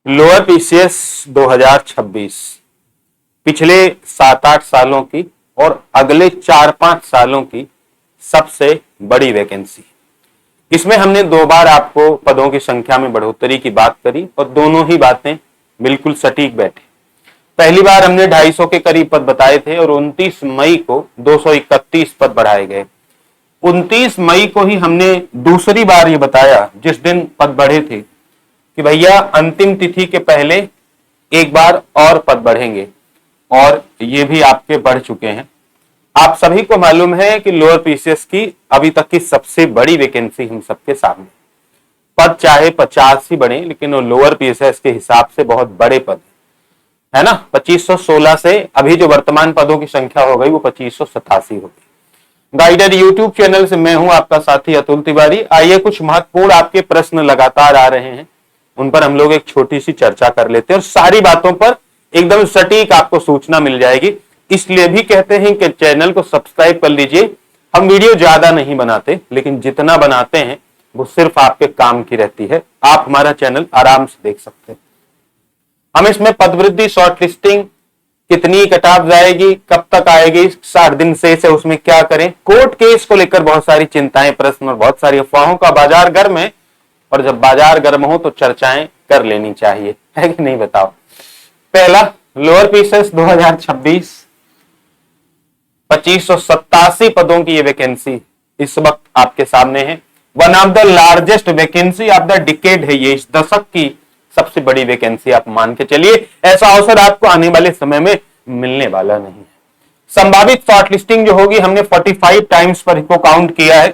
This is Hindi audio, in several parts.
लोअर पीसीएस 2026 पिछले 7-8 सालों की और अगले 4-5 सालों की सबसे बड़ी वैकेंसी। इसमें हमने 2 बार आपको पदों की संख्या में बढ़ोतरी की बात करी और दोनों ही बातें बिल्कुल सटीक बैठे। पहली बार हमने 250 के करीब पद बताए थे और 29 मई को 231 पद बढ़ाए गए। 29 मई को ही हमने दूसरी बार ये बताया जिस दिन पद बढ़े थे कि भैया अंतिम तिथि के पहले एक बार और पद बढ़ेंगे और ये भी आपके बढ़ चुके हैं। आप सभी को मालूम है कि लोअर पीसीएस की अभी तक की सबसे बड़ी वैकेंसी हम सबके सामने। पद चाहे 50 ही बढ़े लेकिन वो लोअर पीसीएस के हिसाब से बहुत बड़े पद है ना। 2516 से अभी जो वर्तमान पदों की संख्या हो गई वो 2587 हो गई। गाइडर यूट्यूब चैनल से मैं हूं आपका साथी अतुल तिवारी। आइए कुछ महत्वपूर्ण आपके प्रश्न लगातार आ रहे हैं, उन पर हम लोग एक छोटी सी चर्चा कर लेते हैं और सारी बातों पर एकदम सटीक आपको सूचना मिल जाएगी। इसलिए भी कहते हैं कि चैनल को सब्सक्राइब कर लीजिए। हम वीडियो ज्यादा नहीं बनाते लेकिन जितना बनाते हैं वो सिर्फ आपके काम की रहती है। आप हमारा चैनल आराम से देख सकते हैं। हम इसमें पदवृद्धि शॉर्ट लिस्टिंग कितनी कट ऑफ जाएगी, कब तक आएगी, 60 दिन से उसमें क्या करें, कोर्ट केस को लेकर बहुत सारी चिंताएं, प्रश्न और बहुत सारी अफवाहों का बाजार गर्म है और जब बाजार गर्म हो तो चर्चाएं कर लेनी चाहिए, है कि नहीं बताओ। पहला, लोअर पीसीएस 2026 2587 पदों की ये वैकेंसी इस वक्त आपके सामने है। One of the largest vacancy of the decade है ये, इस दशक की सबसे बड़ी वैकेंसी आप मान के चलिए। ऐसा अवसर आपको आने वाले समय में मिलने वाला नहीं है। संभावित शॉर्टलिस्टिंग जो होगी हमने 45 टाइम्स पर इसको काउंट किया है।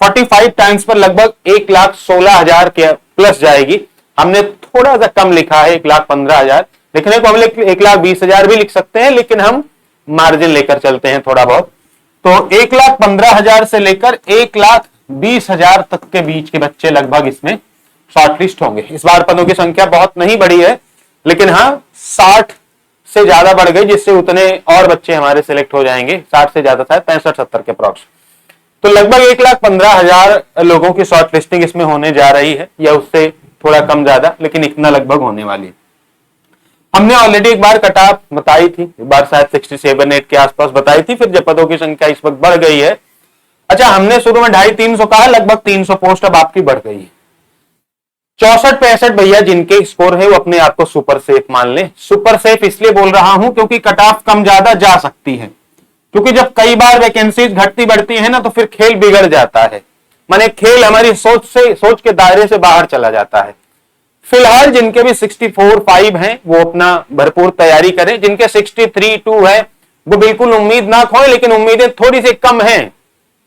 45 टाइम्स पर लगभग 1,16,000 के प्लस जाएगी। हमने थोड़ा सा कम लिखा है 1,15,000, लिखने को हम 1,20,000 भी लिख सकते हैं लेकिन हम मार्जिन लेकर चलते हैं थोड़ा बहुत। तो 1,15,000 से लेकर 1,20,000 तक के बीच के बच्चे लगभग इसमें शॉर्टलिस्ट होंगे। इस बार पदों की संख्या बहुत नहीं बढ़ी है लेकिन हाँ 60 से ज्यादा बढ़ गई, जिससे उतने और बच्चे हमारे सिलेक्ट हो जाएंगे। 60 से ज्यादा शायद 65-70 के अप्रॉक्स। तो लगभग 1,15,000 लोगों की शॉर्ट लिस्टिंग इसमें होने जा रही है, या उससे थोड़ा कम ज्यादा, लेकिन इतना लगभग होने वाली है। हमने ऑलरेडी एक बार कट ऑफ बताई थी, एक बार शायद 67-8 के आसपास बताई थी, फिर जब पदों की संख्या इस वक्त बढ़ गई है। अच्छा, हमने शुरू में 250-300 कहा, लगभग 300 पोस्ट अब आपकी बढ़ गई है। 64-65 भैया जिनके स्कोर है वो अपने आप को सुपर सेफ मान ले। सुपर सेफ इसलिए बोल रहा हूं क्योंकि कट ऑफ कम ज्यादा जा सकती है, क्योंकि जब कई बार वैकेंसीज घटती बढ़ती है ना तो फिर खेल बिगड़ जाता है, माने खेल हमारी सोच के दायरे से बाहर चला जाता है। फिलहाल जिनके भी 64-5 हैं वो अपना भरपूर तैयारी करें। जिनके 63-2 है वो बिल्कुल उम्मीद ना खोएं, लेकिन उम्मीदें थोड़ी सी कम हैं।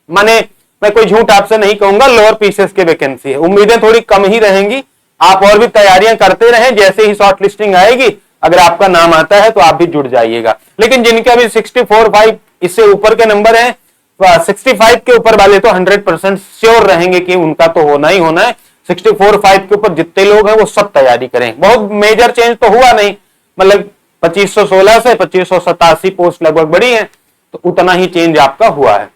माने मैं कोई झूठ आपसे नहीं कहूंगा, लोअर पीसीएस की वैकेंसी है, उम्मीदें थोड़ी कम ही रहेंगी। आप और भी तैयारियां करते रहें, जैसे ही शॉर्ट लिस्टिंग आएगी अगर आपका नाम आता है तो आप भी जुड़ जाइएगा। लेकिन जिनके अभी 64-5 इससे ऊपर के नंबर हैं, 65 के ऊपर वाले तो 100% श्योर रहेंगे कि उनका तो होना ही होना है। 64-5 के ऊपर जितने लोग हैं वो सब तैयारी करें। बहुत मेजर चेंज तो हुआ नहीं, मतलब 2516 से 2587 पोस्ट लगभग बढ़ी है, तो उतना ही चेंज आपका हुआ है।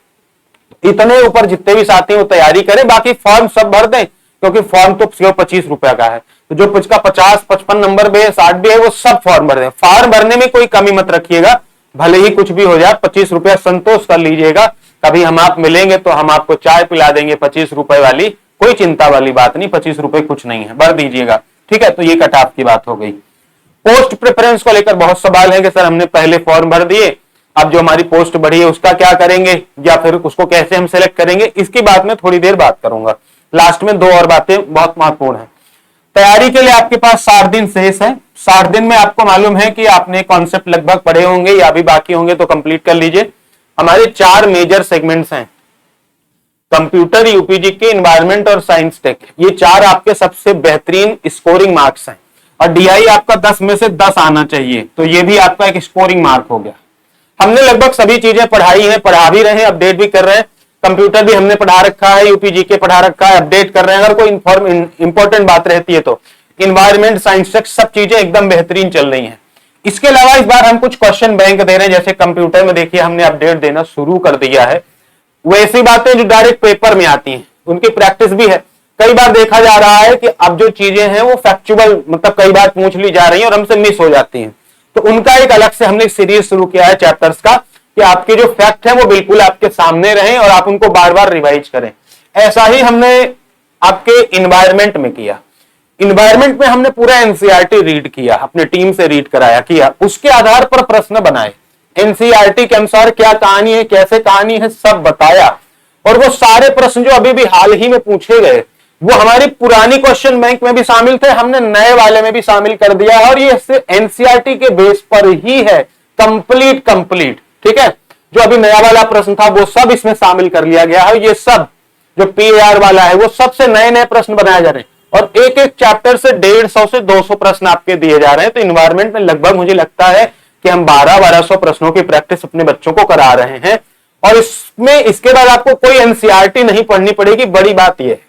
इतने ऊपर जितने भी साथी वो तैयारी करें, बाकी फॉर्म सब भर दें, क्योंकि फॉर्म तो सिर्फ 25 रुपया का है। तो जो का 50-55 नंबर भी है, 60 भी है, वो सब फॉर्म भर दें। फॉर्म भरने में कोई कमी मत रखिएगा, भले ही कुछ भी हो जाए। 25 रुपया संतोष कर लीजिएगा। कभी हम आप मिलेंगे तो हम आपको चाय पिला देंगे 25 रुपए वाली, कोई चिंता वाली बात नहीं। 25 रुपए कुछ नहीं है, भर दीजिएगा, ठीक है। तो ये कट ऑफ की बात हो गई। पोस्ट प्रेफरेंस को लेकर बहुत सवाल है कि सर हमने पहले फॉर्म भर दिए, अब जो हमारी पोस्ट बढ़ी है उसका क्या करेंगे, या फिर उसको कैसे हम सेलेक्ट करेंगे। इसकी बात में थोड़ी देर बात करूंगा। लास्ट में 2 और बातें बहुत महत्वपूर्ण है। तैयारी के लिए आपके पास 60 दिन शेष है। 60 दिन में आपको मालूम है कि आपने कॉन्सेप्ट लगभग पढ़े होंगे या अभी बाकी होंगे, तो कंप्लीट कर लीजिए। हमारे 4 मेजर सेगमेंट्स हैं, कंप्यूटर, यूपीजीके, एनवायरमेंट और साइंस टेक। ये 4 आपके सबसे बेहतरीन स्कोरिंग मार्क्स हैं और डीआई आपका 10 में से 10 आना चाहिए, तो ये भी आपका एक स्कोरिंग मार्क हो गया। हमने लगभग सभी चीजें पढ़ाई हैं, पढ़ा भी रहे हैं, अपडेट भी कर रहे हैं। कंप्यूटर भी हमने पढ़ा रखा है, यूपीजीके पढ़ा रखा है, अपडेट कर रहे हैं। अगर कोई इंपॉर्टेंट बात रहती है तो एनवायरमेंट, साइंस टेक, सब चीजें एकदम बेहतरीन चल रही हैं। इसके अलावा इस बार हम कुछ क्वेश्चन बैंक दे रहे हैं। जैसे कंप्यूटर में देखिए हमने अपडेट देना शुरू कर दिया है। वो ऐसी बातें जो डायरेक्ट पेपर में आती हैं, उनकी प्रैक्टिस भी है। कई बार देखा जा रहा है कि अब जो चीजें हैं वो फैक्चुअल मतलब कई बार पूछ ली जा रही हैं और हमसे मिस हो जाती हैं। तो उनका एक अलग से हमने सीरीज शुरू किया है चैप्टर्स का कि आपके जो फैक्ट है वो बिल्कुल आपके सामने रहें और आप उनको बार बार रिवाइज करें। ऐसा ही हमने आपके इन्वायरमेंट में किया। इन्वायरमेंट में हमने पूरा एनसीईआरटी रीड किया, अपने टीम से रीड कराया किया, उसके आधार पर प्रश्न बनाए। एनसीईआरटी के अनुसार क्या कहानी है, कैसे कहानी है, सब बताया। और वो सारे प्रश्न जो अभी भी हाल ही में पूछे गए वो हमारी पुरानी क्वेश्चन बैंक में भी शामिल थे, हमने नए वाले में भी शामिल कर दिया और ये एनसीईआरटी के बेस पर ही है कंप्लीट। ठीक है, जो अभी नया वाला प्रश्न था वो सब इसमें शामिल कर लिया गया है। ये सब जो पीआर वाला है वो सबसे नए नए प्रश्न बनाए जा रहे हैं और एक एक चैप्टर से 150 से 200 प्रश्न आपके दिए जा रहे हैं। तो इन्वायरमेंट में लगभग मुझे लगता है कि हम 1200 प्रश्नों की प्रैक्टिस अपने बच्चों को करा रहे हैं और इसमें इसके बाद आपको कोई एनसीईआरटी नहीं पढ़नी पड़ेगी। बड़ी बात यह है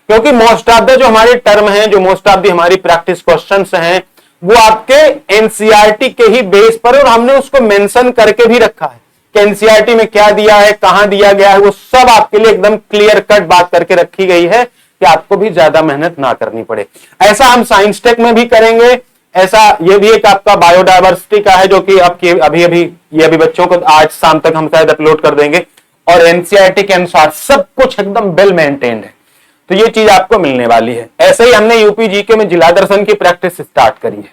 क्योंकि मोस्ट ऑफ द जो हमारे टर्म हैं, जो मोस्ट ऑफ द हमारी प्रैक्टिस क्वेश्चंस हैं वो आपके एनसीईआरटी के ही बेस पर और हमने उसको मेंशन करके भी रखा है कि एनसीईआरटी में क्या दिया है, कहां दिया गया है, वो सब आपके लिए एकदम क्लियर कट बात करके रखी गई है कि आपको भी ज्यादा मेहनत ना करनी पड़े। ऐसा हम साइंस टेक में भी करेंगे। ऐसा ये भी एक आपका बायोडायवर्सिटी का है जो कि आपकी अभी बच्चों को आज शाम तक हम शायद अपलोड कर देंगे और एनसीईआरटी के अनुसार सब कुछ एकदम वेल मेंटेन्ड है। तो ये चीज आपको मिलने वाली है। ऐसे ही हमने यूपी जीके में जिला दर्शन की प्रैक्टिस स्टार्ट करी है।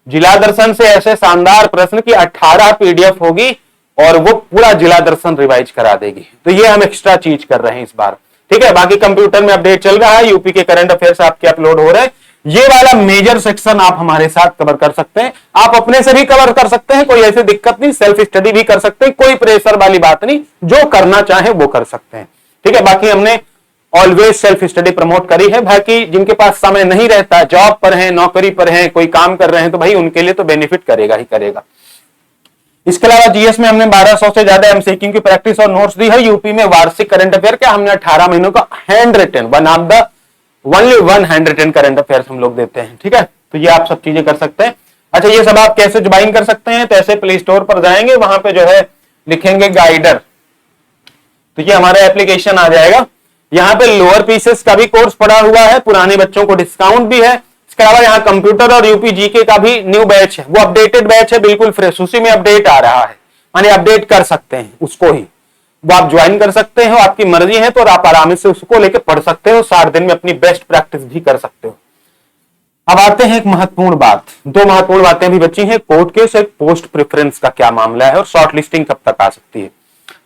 जिला दर्शन से ऐसे शानदार प्रश्न की 18 पीडीएफ होगी और वो पूरा जिला दर्शन रिवाइज करा देगी। तो ये हम एक्स्ट्रा चीज कर रहे हैं इस बार। ठीक है, बाकी कंप्यूटर में अपडेट चल रहा है, यूपी के करंट अफेयर्स आपके अपलोड हो रहे हैं। ये वाला मेजर सेक्शन आप हमारे साथ कवर कर सकते हैं, आप अपने से भी कवर कर सकते हैं, कोई ऐसी दिक्कत नहीं, सेल्फ स्टडी भी कर सकते हैं, कोई प्रेशर वाली बात नहीं, जो करना चाहे वो कर सकते हैं। ठीक है, बाकी हमने ऑलवेज सेल्फ स्टडी प्रमोट करी है। बाकी जिनके पास समय नहीं रहता, जॉब पर है, नौकरी पर है, कोई काम कर रहे हैं, तो भाई उनके लिए तो बेनिफिट करेगा ही करेगा। इसके अलावा जीएस में हमने 1200 से ज्यादा एमसीक्यू की प्रैक्टिस और नोट्स दी है। यूपी में वार्षिक करंट अफेयर क्या हमने 18 महीनों का hand written only one hand written current affairs हम लोग देते हैं। ठीक है, तो ये आप सब चीजें कर सकते हैं। अच्छा, ये सब आप कैसे ज्वाइन कर सकते हैं? तो ऐसे प्ले स्टोर पर जाएंगे, वहां पे जो है लिखेंगे गाइडर, तो ये हमारा एप्लीकेशन आ जाएगा। यहाँ पे लोअर पीसेस का भी कोर्स पड़ा हुआ है, पुराने बच्चों को डिस्काउंट भी है। इसके अलावा यहाँ कंप्यूटर और यूपी जीके का भी न्यू बैच है, वो अपडेटेड बैच है, बिल्कुल फ्रेश, उसी में अपडेट आ रहा है, माने अपडेट कर सकते हैं उसको ही, वो आप ज्वाइन कर सकते हो, आपकी मर्जी है, तो आप आराम से उसको लेके पढ़ सकते हो, 60 दिन में अपनी बेस्ट प्रैक्टिस भी कर सकते हो। अब आते हैं एक महत्वपूर्ण बात, दो महत्वपूर्ण बातें भी बची हैं, कोर्ट केस, एक पोस्ट प्रेफरेंस का क्या मामला है और शॉर्ट लिस्टिंग कब तक आ सकती है।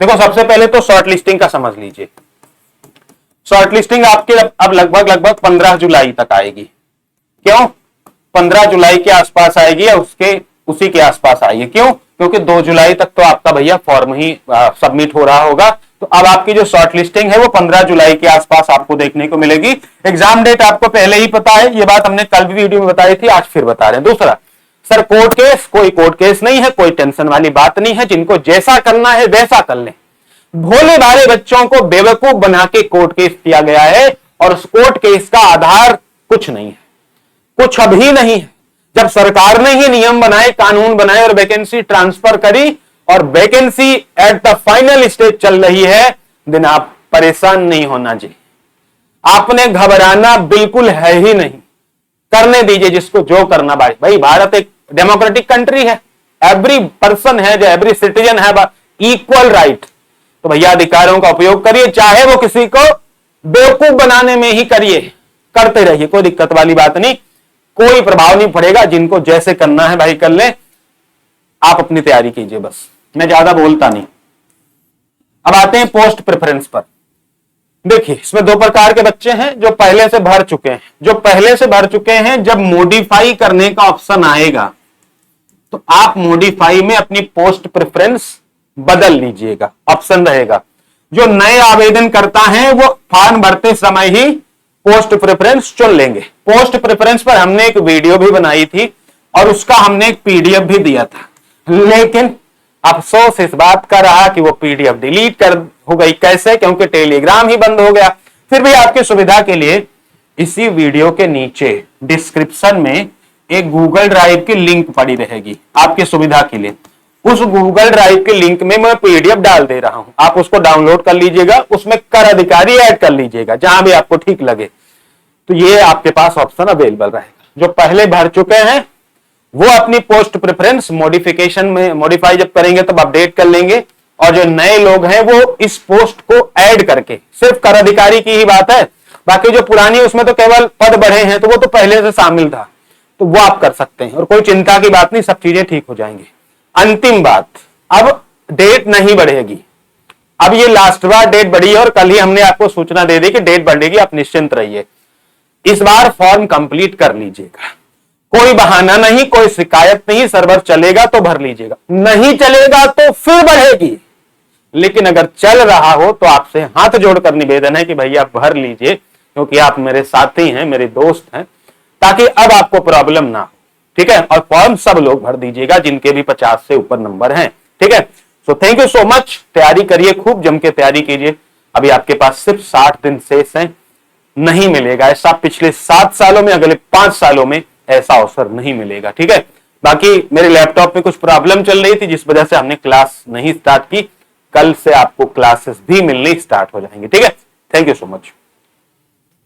देखो, सबसे पहले तो शॉर्ट लिस्टिंग का समझ लीजिए। शॉर्ट लिस्टिंग आपके अब लगभग 15 जुलाई तक आएगी। क्यों 15 जुलाई के आसपास आएगी या उसी के आसपास आएगी? क्यों? क्योंकि 2 जुलाई तक तो आपका भैया फॉर्म ही सबमिट हो रहा होगा। तो अब आपकी जो शॉर्ट लिस्टिंग है वो 15 जुलाई के आसपास आपको देखने को मिलेगी। एग्जाम डेट आपको पहले ही पता है, ये बात हमने कल भी वीडियो में बताई थी, आज फिर बता रहे हैं। दूसरा, सर कोर्ट केस, कोई कोर्ट केस नहीं है, कोई टेंशन वाली बात नहीं है, जिनको जैसा करना है वैसा कर लें। भोले भाले बच्चों को बेवकूफ बना के कोर्ट केस किया गया है और उस कोर्ट केस का आधार कुछ नहीं है, कुछ अभी नहीं है। जब सरकार ने ही नियम बनाए, कानून बनाए और वैकेंसी ट्रांसफर करी और vacancy at the final stage चल रही है, दिन आप परेशान नहीं होना जी, आपने घबराना बिल्कुल है ही नहीं, करने दीजिए जिसको जो करना। भाई भारत एक डेमोक्रेटिक कंट्री है, एवरी पर्सन है, जो एवरी सिटीजन है इक्वल राइट। तो भैया अधिकारों का उपयोग करिए, चाहे वो किसी को बेवकूफ बनाने में ही करिए, करते रहिए, कोई दिक्कत वाली बात नहीं, कोई प्रभाव नहीं पड़ेगा। जिनको जैसे करना है भाई कर ले, आप अपनी तैयारी कीजिए, बस मैं ज्यादा बोलता नहीं। अब आते हैं पोस्ट प्रेफरेंस पर। देखिए, इसमें दो प्रकार के बच्चे हैं, जो पहले से भर चुके हैं। जो पहले से भर चुके हैं, जब मॉडिफाई करने का ऑप्शन आएगा तो आप मॉडिफाई में अपनी पोस्ट प्रेफरेंस बदल लीजिएगा, ऑप्शन रहेगा। जो नए आवेदन करता है वो फॉर्म भरते समय ही पोस्ट प्रेफरेंस चुन लेंगे। पोस्ट प्रेफरेंस पर हमने एक वीडियो भी बनाई थी और उसका हमने एक पीडीएफ भी दिया था, लेकिन अफसोस इस बात का रहा कि वो पीडीएफ डिलीट हो गई। कैसे? क्योंकि टेलीग्राम ही बंद हो गया। फिर भी आपकी सुविधा के लिए इसी वीडियो के नीचे डिस्क्रिप्शन में एक गूगल ड्राइव की लिंक पड़ी रहेगी, आपकी सुविधा के लिए। उस गूगल ड्राइव के लिंक में मैं पीडीएफ डाल दे रहा हूं, आप उसको डाउनलोड कर लीजिएगा, उसमें कर अधिकारी ऐड कर लीजिएगा, जहां भी आपको ठीक लगे। तो ये आपके पास ऑप्शन अवेलेबल रहेगा। जो पहले भर चुके हैं वो अपनी पोस्ट प्रेफरेंस मॉडिफिकेशन में मॉडिफाई जब करेंगे तब अपडेट कर लेंगे, और जो नए लोग हैं वो इस पोस्ट को ऐड करके, सिर्फ कर अधिकारी की ही बात है, बाकी जो पुरानी उसमें तो केवल पद बढ़े हैं तो वो तो पहले से शामिल था, तो वो आप कर सकते हैं और कोई चिंता की बात नहीं, सब चीजें ठीक हो जाएंगी। अंतिम बात, अब डेट नहीं बढ़ेगी, अब ये लास्ट बार डेट बढ़ी है और कल ही हमने आपको सूचना दे दी कि डेट बढ़ेगी, आप निश्चिंत रहिए। इस बार फॉर्म कंप्लीट कर लीजिएगा, कोई बहाना नहीं, कोई शिकायत नहीं, सर्वर चलेगा तो भर लीजिएगा, नहीं चलेगा तो फिर बढ़ेगी, लेकिन अगर चल रहा हो तो आपसे हाथ जोड़कर निवेदन है कि भैया भर लीजिए, क्योंकि आप मेरे साथी हैं, मेरे दोस्त हैं, ताकि अब आपको प्रॉब्लम ना हो, ठीक है। और फॉर्म सब लोग भर दीजिएगा जिनके भी 50 से ऊपर नंबर हैं, ठीक है। So thank you so much, तैयारी करिए, खूब जम के तैयारी कीजिए। अभी आपके पास सिर्फ 60 दिन शेष हैं, नहीं मिलेगा ऐसा, पिछले 7 सालों में, अगले 5 सालों में ऐसा अवसर नहीं मिलेगा, ठीक है। बाकी मेरे लैपटॉप में कुछ प्रॉब्लम चल रही थी जिस वजह से हमने क्लास नहीं स्टार्ट की, कल से आपको क्लासेस भी मिलनी स्टार्ट हो जाएंगी, ठीक है। Thank you so much.